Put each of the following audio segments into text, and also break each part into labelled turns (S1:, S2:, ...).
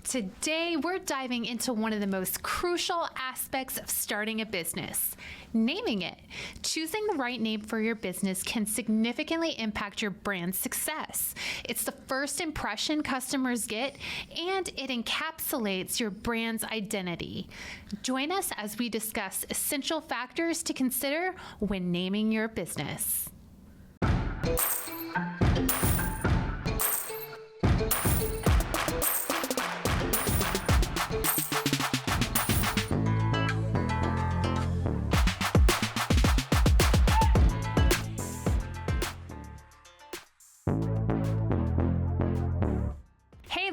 S1: Today, we're diving into one of the most crucial aspects of starting a business, naming it. Choosing the right name for your business can significantly impact your brand's success. It's the first impression customers get, and it encapsulates your brand's identity. Join us as we discuss essential factors to consider when naming your business.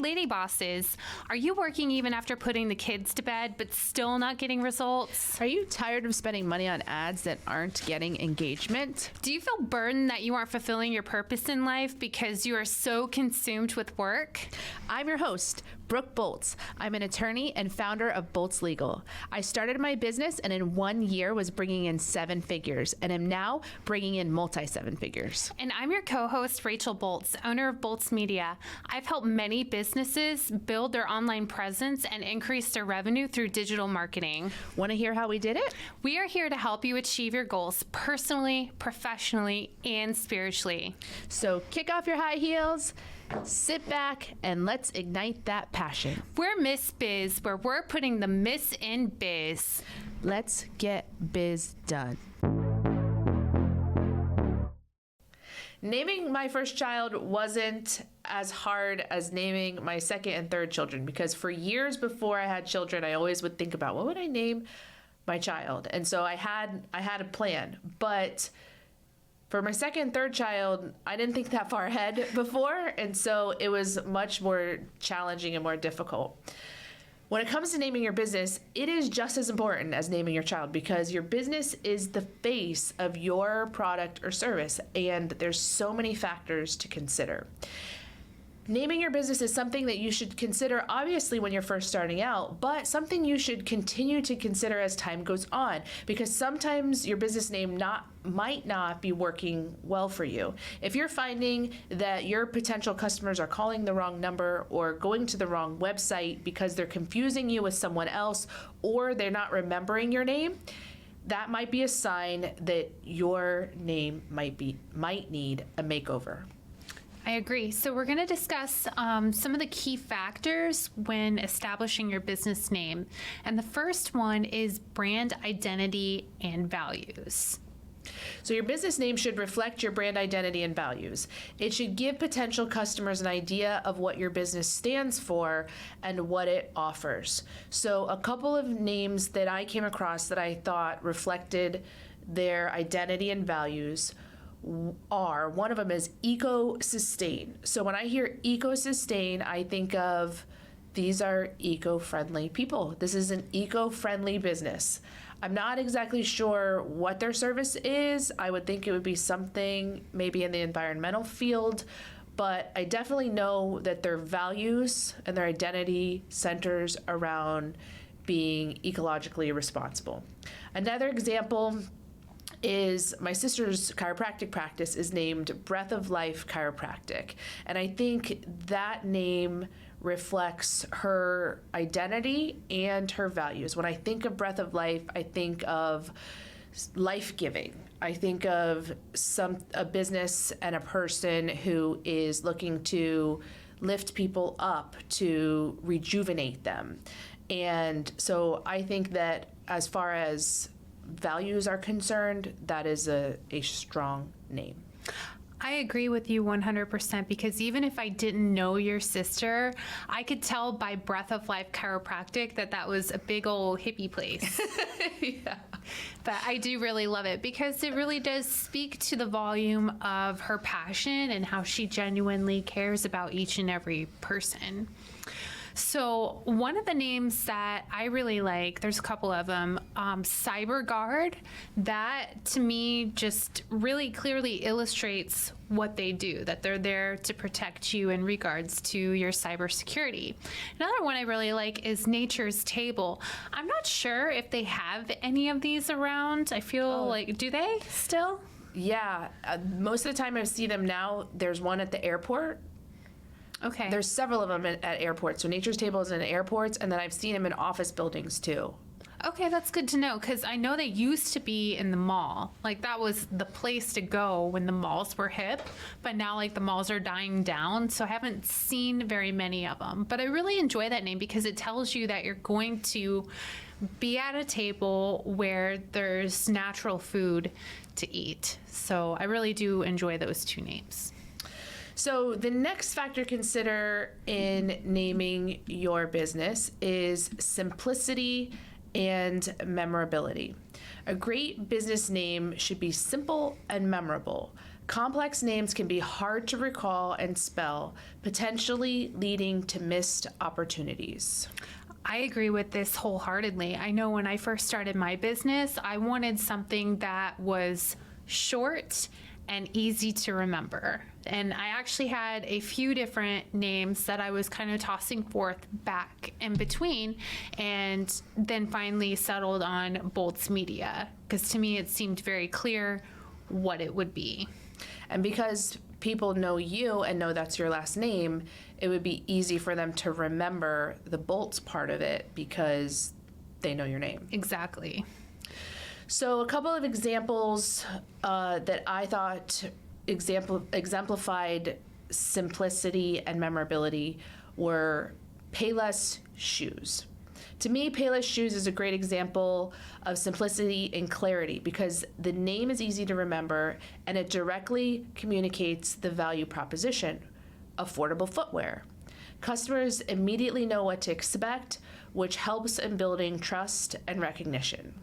S1: Lady bosses, are you working even after putting the kids to bed but still not getting results?
S2: Are you tired of spending money on ads that aren't getting engagement?
S1: Do you feel burdened that you aren't fulfilling your purpose in life because you are so consumed with work?
S2: I'm your host, Brooke Boltz. I'm an attorney and founder of Boltz Legal. I started my business and in 1 year was bringing in 7 figures and am now bringing in multi-7 figures.
S1: And I'm your co-host, Rachel Boltz, owner of Boltz Media. I've helped many businesses build their online presence and increase their revenue through digital marketing.
S2: Want to hear how we did it?
S1: We are here to help you achieve your goals personally, professionally, and spiritually.
S2: So kick off your high heels, sit back, and let's ignite that passion.
S1: We're Miss Biz, where we're putting the Miss in biz.
S2: Let's get biz done. Naming my first child wasn't as hard as naming my second and third children, because for years before I had children, I always would think about what would I name my child. And so I had a plan, but for my second and third child, I didn't think that far ahead before, and so it was much more challenging and more difficult. When it comes to naming your business, it is just as important as naming your child, because your business is the face of your product or service, and there's so many factors to consider. Naming your business is something that you should consider, obviously, when you're first starting out, but something you should continue to consider as time goes on, because sometimes your business name might not be working well for you. If you're finding that your potential customers are calling the wrong number or going to the wrong website because they're confusing you with someone else, or they're not remembering your name, that might be a sign that your name might need a makeover.
S1: I agree. So we're going to discuss some of the key factors when establishing your business name. And the first one is brand identity and values.
S2: So your business name should reflect your brand identity and values. It should give potential customers an idea of what your business stands for and what it offers. So a couple of names that I came across that I thought reflected their identity and values are, one of them is eco-sustain. So when I hear eco-sustain, I think of these are eco-friendly people. This is an eco-friendly business. I'm not exactly sure what their service is. I would think it would be something maybe in the environmental field, but I definitely know that their values and their identity centers around being ecologically responsible. Another example is my sister's chiropractic practice is named Breath of Life Chiropractic. And I think that name reflects her identity and her values. When I think of Breath of Life, I think of life-giving. I think of a business and a person who is looking to lift people up, to rejuvenate them. And so I think that as far as values are concerned, that is a strong name.
S1: I agree with you 100%, because even if I didn't know your sister, I could tell by Breath of Life Chiropractic that was a big old hippie place.
S2: Yeah.
S1: But I do really love it because it really does speak to the volume of her passion and how she genuinely cares about each and every person. So one of the names that I really like, there's a couple of them, Cyber Guard, that to me just really clearly illustrates what they do, that they're there to protect you in regards to your cybersecurity. Another one I really like is Nature's Table. I'm not sure if they have any of these around. I feel like, do they still?
S2: Yeah, most of the time I see them now. There's one at the airport.
S1: Okay.
S2: There's several of them at airports. So Nature's Table is in airports, and then I've seen them in office buildings too.
S1: Okay, that's good to know because I know they used to be in the mall. Like that was the place to go when the malls were hip, but now like the malls are dying down, so I haven't seen very many of them. But I really enjoy that name because it tells you that you're going to be at a table where there's natural food to eat. So I really do enjoy those two names.
S2: So the next factor to consider in naming your business is simplicity and memorability. A great business name should be simple and memorable. Complex names can be hard to recall and spell, potentially leading to missed opportunities.
S1: I agree with this wholeheartedly. I know when I first started my business, I wanted something that was short and easy to remember. And I actually had a few different names that I was kind of tossing forth back in between, and then finally settled on Boltz Media, because to me it seemed very clear what it would be.
S2: And because people know you and know that's your last name, it would be easy for them to remember the Boltz part of it because they know your name.
S1: Exactly.
S2: So a couple of examples that I thought exemplified simplicity and memorability were Payless Shoes. To me, Payless Shoes is a great example of simplicity and clarity because the name is easy to remember and it directly communicates the value proposition: affordable footwear. Customers immediately know what to expect, which helps in building trust and recognition.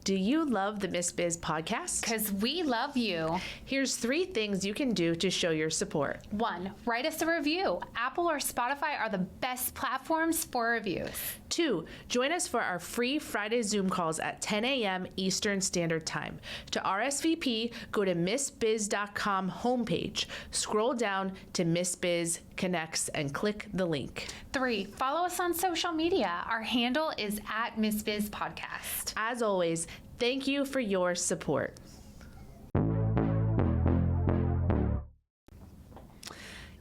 S2: Do you love the Miss Biz podcast?
S1: Because we love you.
S2: Here's 3 things you can do to show your support.
S1: 1, write us a review. Apple or Spotify are the best platforms for reviews.
S2: 2, join us for our free Friday Zoom calls at 10 a.m. Eastern Standard Time. To RSVP, go to missbiz.com homepage, scroll down to Miss Biz Connects, and click the link.
S1: 3, follow us on social media. Our handle is at Miss Biz Podcast.
S2: As always, thank you for your support.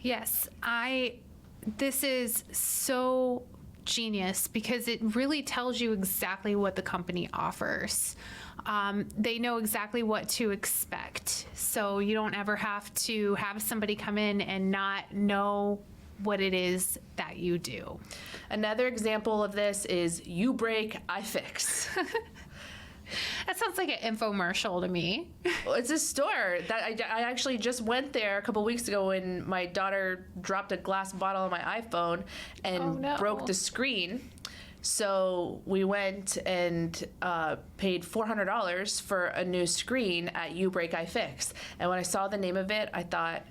S1: Yes, this is so genius because it really tells you exactly what the company offers. They know exactly what to expect. So you don't ever have to have somebody come in and not know what it is that you do.
S2: Another example of this is you break, I fix.
S1: That sounds like an infomercial to me.
S2: Well, it's a store that I actually just went there a couple weeks ago when my daughter dropped a glass bottle on my iPhone and
S1: Oh, no.
S2: broke the screen. So we went and paid $400 for a new screen at You Break I Fix. And when I saw the name of it, I thought,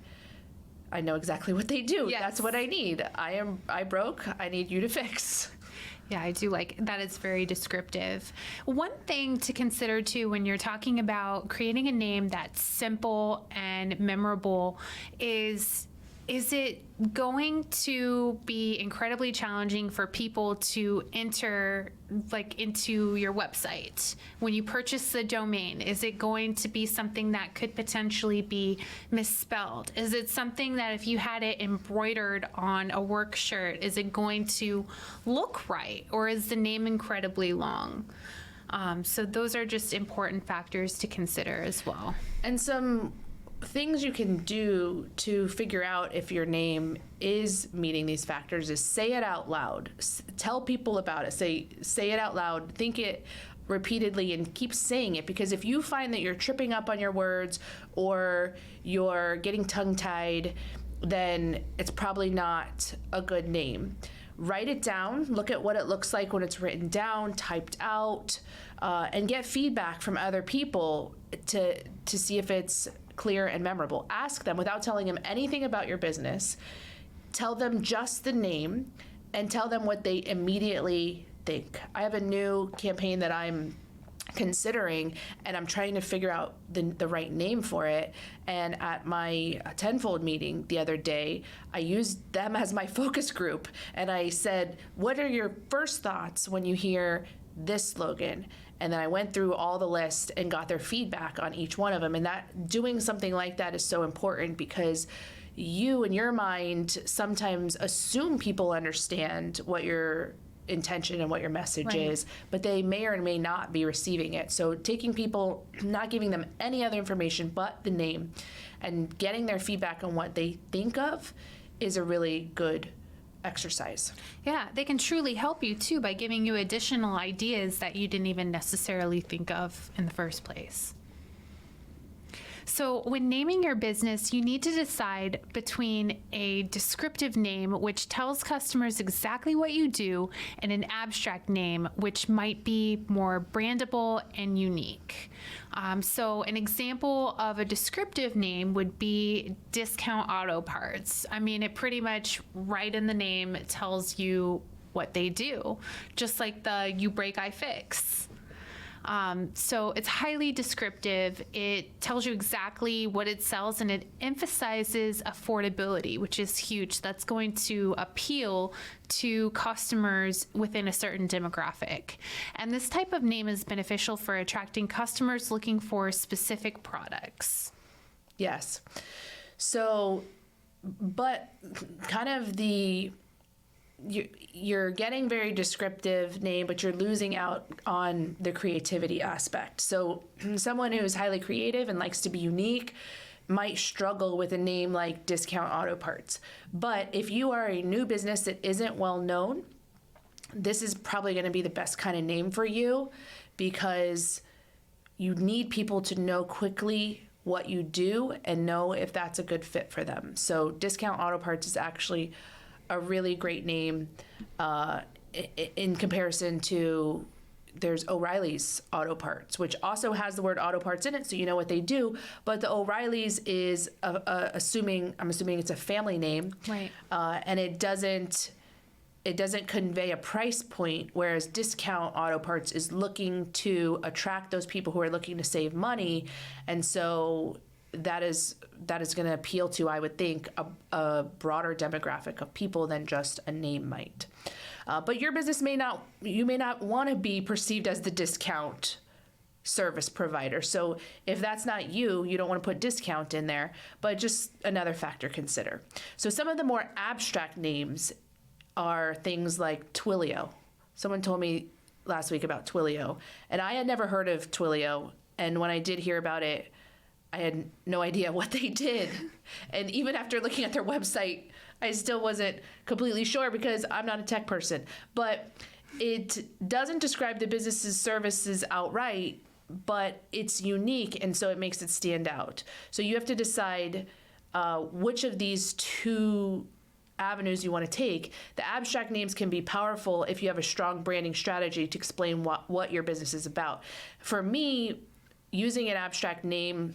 S2: I know exactly what they do.
S1: Yes.
S2: That's what I need. I broke. I need you to fix.
S1: Yeah, I do like that. It's very descriptive. One thing to consider too when you're talking about creating a name that's simple and memorable is it going to be incredibly challenging for people to enter into your website when you purchase the domain? Is it going to be something that could potentially be misspelled? Is it something that if you had it embroidered on a work shirt, is it going to look right? Or is the name incredibly long? So those are just important factors to consider as well.
S2: And some things you can do to figure out if your name is meeting these factors is say it out loud. Tell people about it. Say it out loud. Think it repeatedly and keep saying it, because if you find that you're tripping up on your words or you're getting tongue-tied, then it's probably not a good name. Write it down, look at what it looks like when it's written down, typed out, and get feedback from other people to see if it's clear and memorable. Ask them without telling them anything about your business. Tell them just the name and tell them what they immediately think. I have a new campaign that I'm considering, and I'm trying to figure out the right name for it. And at my Tenfold meeting the other day, I used them as my focus group, and I said, what are your first thoughts when you hear this slogan. And then I went through all the list and got their feedback on each one of them. And that doing something like that is so important because you, in your mind, sometimes assume people understand what your intention and what your message is, but they may or may not be receiving it. So taking people, not giving them any other information but the name and getting their feedback on what they think of is a really good exercise.
S1: Yeah, they can truly help you too by giving you additional ideas that you didn't even necessarily think of in the first place. So when naming your business, you need to decide between a descriptive name, which tells customers exactly what you do, and an abstract name, which might be more brandable and unique. So an example of a descriptive name would be Discount Auto Parts. I mean, it pretty much right in the name tells you what they do, just like the You Break, I Fix. So it's highly descriptive. It tells you exactly what it sells, and it emphasizes affordability, which is huge. That's going to appeal to customers within a certain demographic. And this type of name is beneficial for attracting customers looking for specific products.
S2: Yes. So, but kind of you're getting very descriptive name, but you're losing out on the creativity aspect. So someone who is highly creative and likes to be unique might struggle with a name like Discount Auto Parts. But if you are a new business that isn't well known, this is probably going to be the best kind of name for you because you need people to know quickly what you do and know if that's a good fit for them. So Discount Auto Parts is actually a really great name in comparison to there's O'Reilly's Auto Parts, which also has the word auto parts in it, so you know what they do. But the O'Reilly's is I'm assuming it's a family name,
S1: right?
S2: And it doesn't convey a price point, whereas Discount Auto Parts is looking to attract those people who are looking to save money, and so that is going to appeal to, I would think, a broader demographic of people than just a name might. But your business may not want to be perceived as the discount service provider. So if that's not you, you don't want to put discount in there, but just another factor to consider. So some of the more abstract names are things like Twilio. Someone told me last week about Twilio, and I had never heard of Twilio. And when I did hear about it, I had no idea what they did. And even after looking at their website, I still wasn't completely sure because I'm not a tech person. But it doesn't describe the business's services outright, but it's unique, and so it makes it stand out. So you have to decide which of these two avenues you want to take. The abstract names can be powerful if you have a strong branding strategy to explain what your business is about. For me, using an abstract name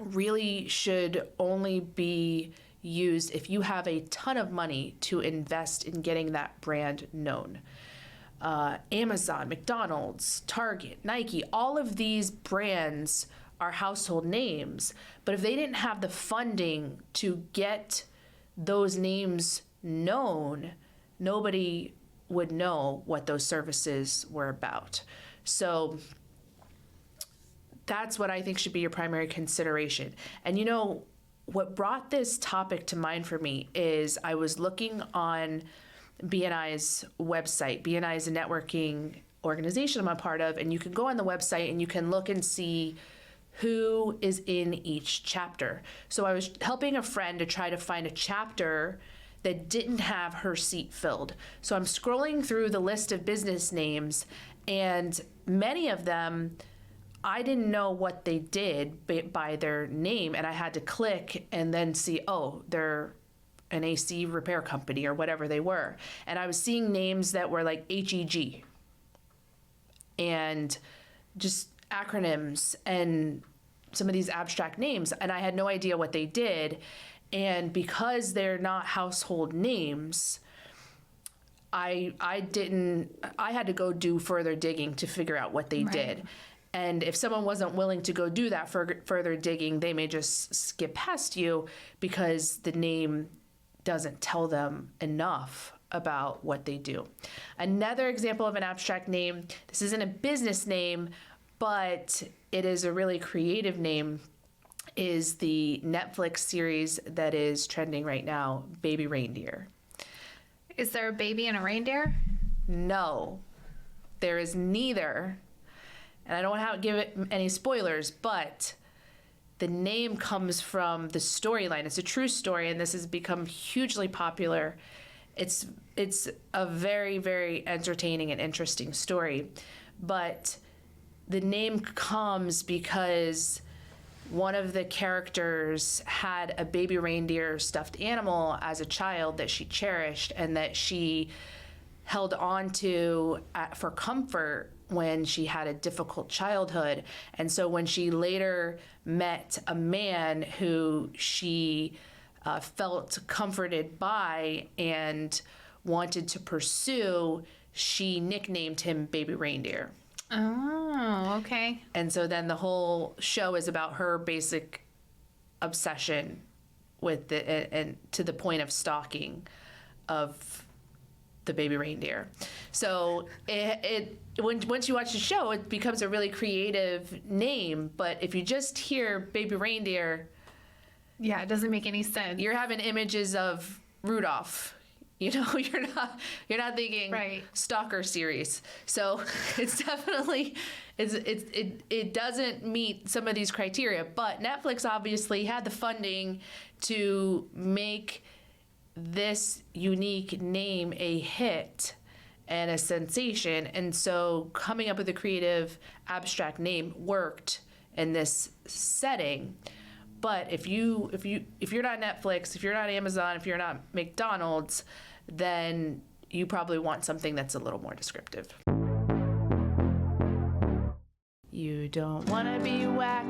S2: really should only be used if you have a ton of money to invest in getting that brand known. Amazon, McDonald's, Target, Nike, all of these brands are household names, but if they didn't have the funding to get those names known, nobody would know what those services were about. So that's what I think should be your primary consideration. And you know, what brought this topic to mind for me is I was looking on BNI's website. BNI is a networking organization I'm a part of, and you can go on the website and you can look and see who is in each chapter. So I was helping a friend to try to find a chapter that didn't have her seat filled. So I'm scrolling through the list of business names, and many of them I didn't know what they did by their name, and I had to click and then see, oh, they're an AC repair company or whatever they were. And I was seeing names that were like HEG and just acronyms and some of these abstract names, and I had no idea what they did. And because they're not household names, I had to go do further digging to figure out what they did. And if someone wasn't willing to go do that further digging, they may just skip past you because the name doesn't tell them enough about what they do. Another example of an abstract name, this isn't a business name, but it is a really creative name, is the Netflix series that is trending right now, Baby Reindeer.
S1: Is there a baby and a reindeer?
S2: No, there is neither. And I don't want to give it any spoilers, but the name comes from the storyline. It's a true story, and this has become hugely popular. It's a very, very entertaining and interesting story. But the name comes because one of the characters had a baby reindeer stuffed animal as a child that she cherished and that she held on to for comfort when she had a difficult childhood. And so when she later met a man who she felt comforted by and wanted to pursue, she nicknamed him Baby Reindeer.
S1: Oh, okay.
S2: And so then the whole show is about her basic obsession with and to the point of stalking of the baby reindeer. So once you watch the show, it becomes a really creative name. But if you just hear baby reindeer,
S1: yeah, it doesn't make any sense.
S2: You're having images of Rudolph. You know, you're not thinking
S1: right.
S2: Stalker series. So it's definitely it doesn't meet some of these criteria. But Netflix obviously had the funding to make this unique name a hit and a sensation, and so coming up with a creative abstract name worked in this setting. But if you're not Netflix, if you're not Amazon, if you're not McDonald's, then you probably want something that's a little more descriptive. You don't want to be whack.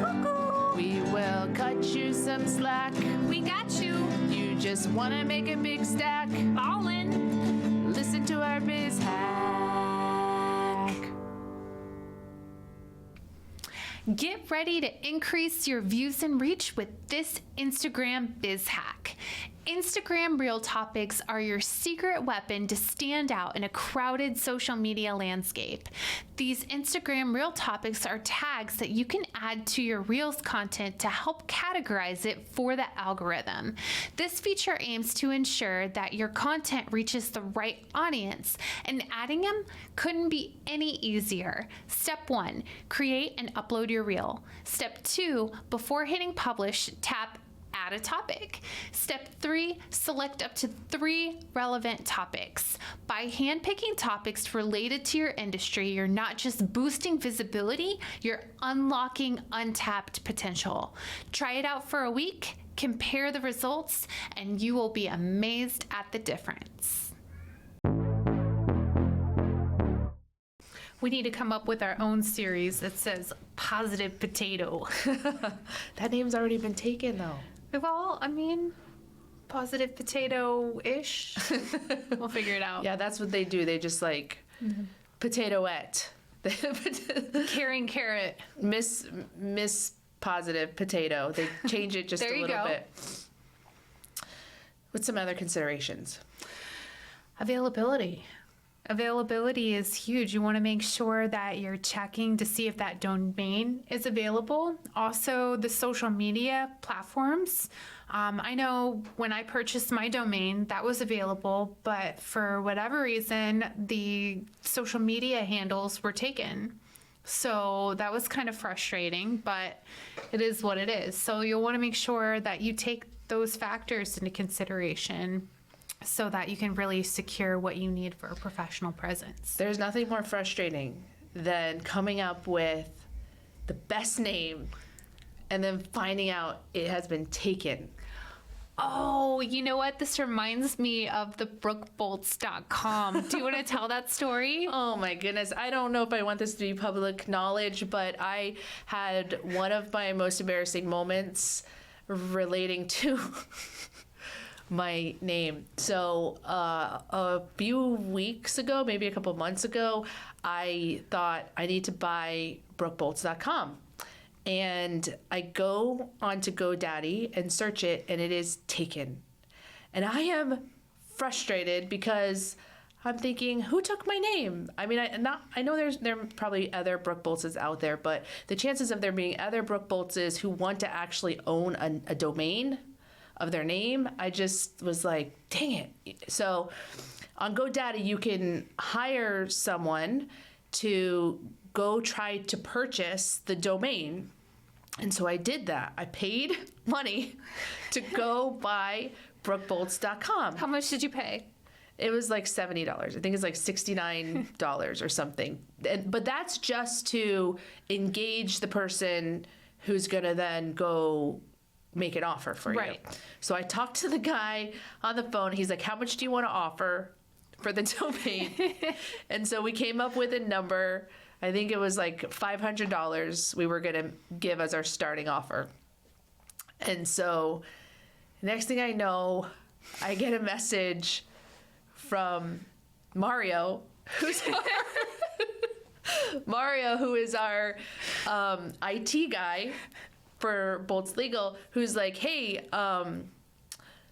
S2: Cuckoo. We will cut you some slack.
S1: We got you.
S2: You just want to make a big stack.
S1: Ballin'.
S2: Listen to our biz hack.
S1: Get ready to increase your views and reach with this Instagram biz hack. Instagram Reel topics are your secret weapon to stand out in a crowded social media landscape. These Instagram Reel topics are tags that you can add to your Reels content to help categorize it for the algorithm. This feature aims to ensure that your content reaches the right audience, and adding them couldn't be any easier. Step 1, create and upload your Reel. Step 2, before hitting publish, tap add a topic. Step 3, select up to 3 relevant topics. By handpicking topics related to your industry, you're not just boosting visibility, you're unlocking untapped potential. Try it out for a week, compare the results, and you will be amazed at the difference. We need to come up with our own series that says Positive Potato.
S2: That name's already been taken, though.
S1: Well, I mean, Positive Potato-ish. We'll figure it out.
S2: Yeah, that's what they do. They just potatoette.
S1: Carrying carrot.
S2: Miss Positive Potato. They change it just a little bit. What's some other considerations?
S1: Availability. Availability is huge. You want to make sure that you're checking to see if that domain is available. Also, the social media platforms. I know when I purchased my domain, that was available, but for whatever reason, the social media handles were taken. So that was kind of frustrating, but it is what it is. So you'll want to make sure that you take those factors into consideration so that you can really secure what you need for a professional presence.
S2: There's nothing more frustrating than coming up with the best name and then finding out it has been taken.
S1: Oh, you know what? This reminds me of the Boltz.com. Do you want to tell that story?
S2: Oh my goodness. I don't know if I want this to be public knowledge, but I had one of my most embarrassing moments relating to my name. So a few weeks ago, maybe a couple of months ago, I thought I need to buy BrookeBoltz.com. And I go onto GoDaddy and search it, and it is taken. And I am frustrated because I'm thinking, who took my name? I mean, I know there are probably other Brooke Boltzes out there, but the chances of there being other Brooke Boltzes who want to actually own a domain of their name, I just was like, dang it. So on GoDaddy, you can hire someone to go try to purchase the domain. And so I did that. I paid money to go buy BrookeBoltz.com.
S1: How much did you pay?
S2: It was like $70. I think it's like $69 or something. But that's just to engage the person who's going to then go make an offer for you.
S1: Right.
S2: So I talked to the guy on the phone. He's like, how much do you want to offer for the domain? And so we came up with a number. I think it was like $500 we were going to give as our starting offer. And so next thing I know, I get a message from Mario, who is our IT guy for Boltz Legal, who's like, hey,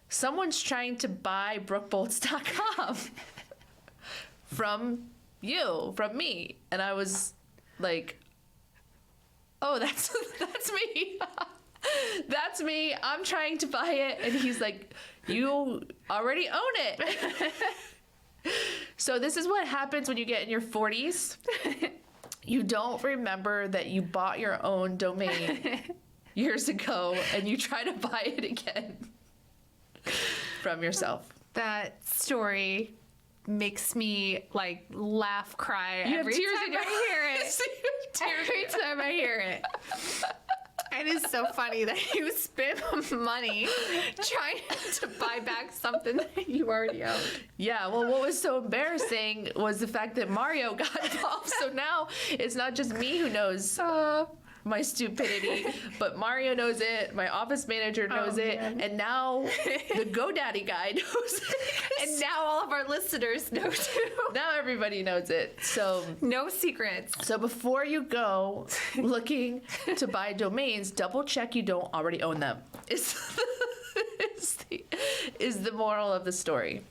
S2: someone's trying to buy BrookeBoltz.com from me. And I was like, oh, that's me. That's me. I'm trying to buy it. And he's like, you already own it. So this is what happens when you get in your 40s. You don't remember that you bought your own domain years ago and you try to buy it again from yourself.
S1: That story makes me like laugh, cry every
S2: tears
S1: time
S2: in your
S1: I hear it.
S2: Tears.
S1: Every time I hear it. It is so funny that you spend money trying to buy back something that you already own.
S2: Yeah, well, what was so embarrassing was the fact that Mario got involved. So now it's not just me who knows my stupidity, but Mario knows it, my office manager knows it, and now the GoDaddy guy knows it.
S1: And now all of our listeners know too.
S2: Now everybody knows it. So
S1: no secrets.
S2: So before you go looking to buy domains, double check you don't already own them. Is the moral of the story.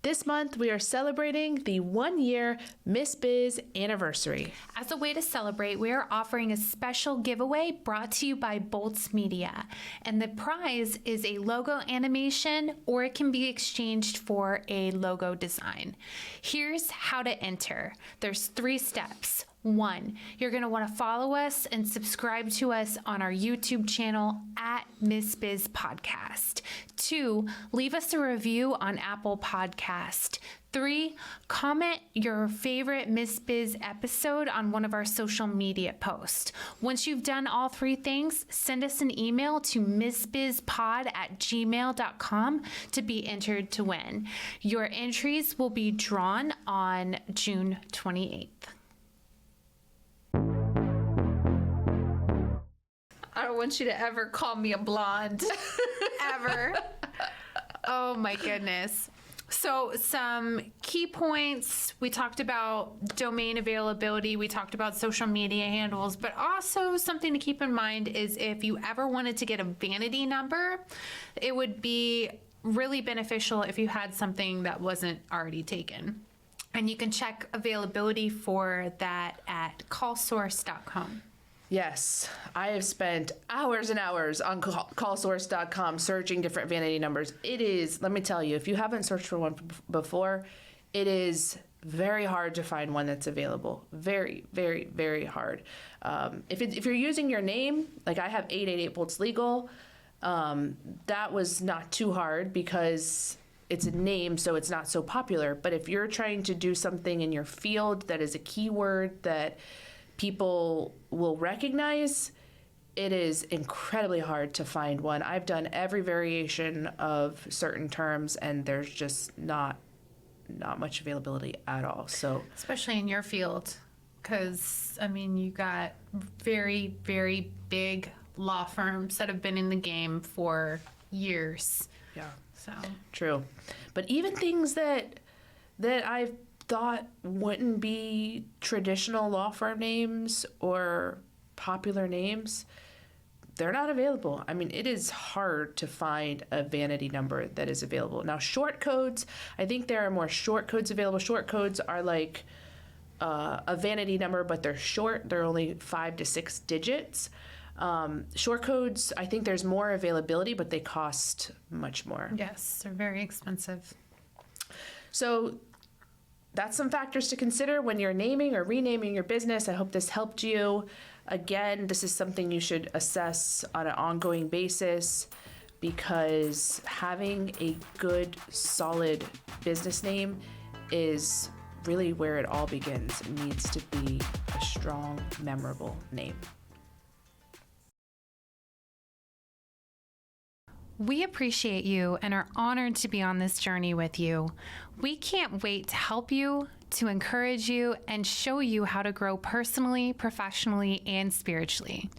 S2: This month, we are celebrating the 1-year Miss Biz anniversary.
S1: As a way to celebrate, we are offering a special giveaway brought to you by Boltz Media. And the prize is a logo animation, or it can be exchanged for a logo design. Here's how to enter. There's 3 steps. 1, you're going to want to follow us and subscribe to us on our YouTube channel at Miss Biz Podcast. 2, leave us a review on Apple Podcast. 3, comment your favorite Miss Biz episode on one of our social media posts. Once you've done all 3 things, send us an email to missbizpod@gmail.com to be entered to win. Your entries will be drawn on June 28th. I don't want you to ever call me a blonde. Ever. Oh my goodness. So some key points. We talked about domain availability. We talked about social media handles, but also something to keep in mind is if you ever wanted to get a vanity number, it would be really beneficial if you had something that wasn't already taken. And you can check availability for that at callsource.com.
S2: Yes, I have spent hours and hours on callsource.com searching different vanity numbers. It is, let me tell you, if you haven't searched for one before, it is very hard to find one that's available. Very, very, very hard. If you're using your name, like I have 888 Boltz Legal, that was not too hard because it's a name, so it's not so popular. But if you're trying to do something in your field that is a keyword that people will recognize, it is incredibly hard to find one. I've done every variation of certain terms, and there's just not much availability at all. So
S1: especially in your field, because I mean, you got very, very big law firms that have been in the game for years.
S2: yeah,
S1: So
S2: true. But even things that I've thought wouldn't be traditional law firm names or popular names, they're not available. I mean, it is hard to find a vanity number that is available. Now, short codes, I think there are more short codes available. Short codes are like a vanity number, but they're short. They're only 5 to 6 digits. Short codes, I think there's more availability, but they cost much more.
S1: Yes, they're very expensive.
S2: So that's some factors to consider when you're naming or renaming your business. I hope this helped you. Again, this is something you should assess on an ongoing basis, because having a good, solid business name is really where it all begins. It needs to be a strong, memorable name.
S1: We appreciate you and are honored to be on this journey with you. We can't wait to help you, to encourage you, and show you how to grow personally, professionally, and spiritually.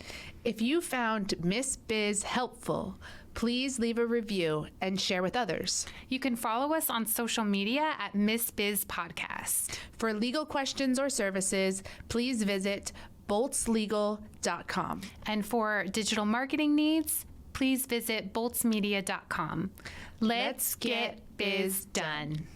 S2: If you found Miss Biz helpful, please leave a review and share with others.
S1: You can follow us on social media at Miss Biz Podcast.
S2: For legal questions or services, please visit boltzlegal.com.
S1: And for digital marketing needs, please visit boltzmedia.com. Let's get biz done.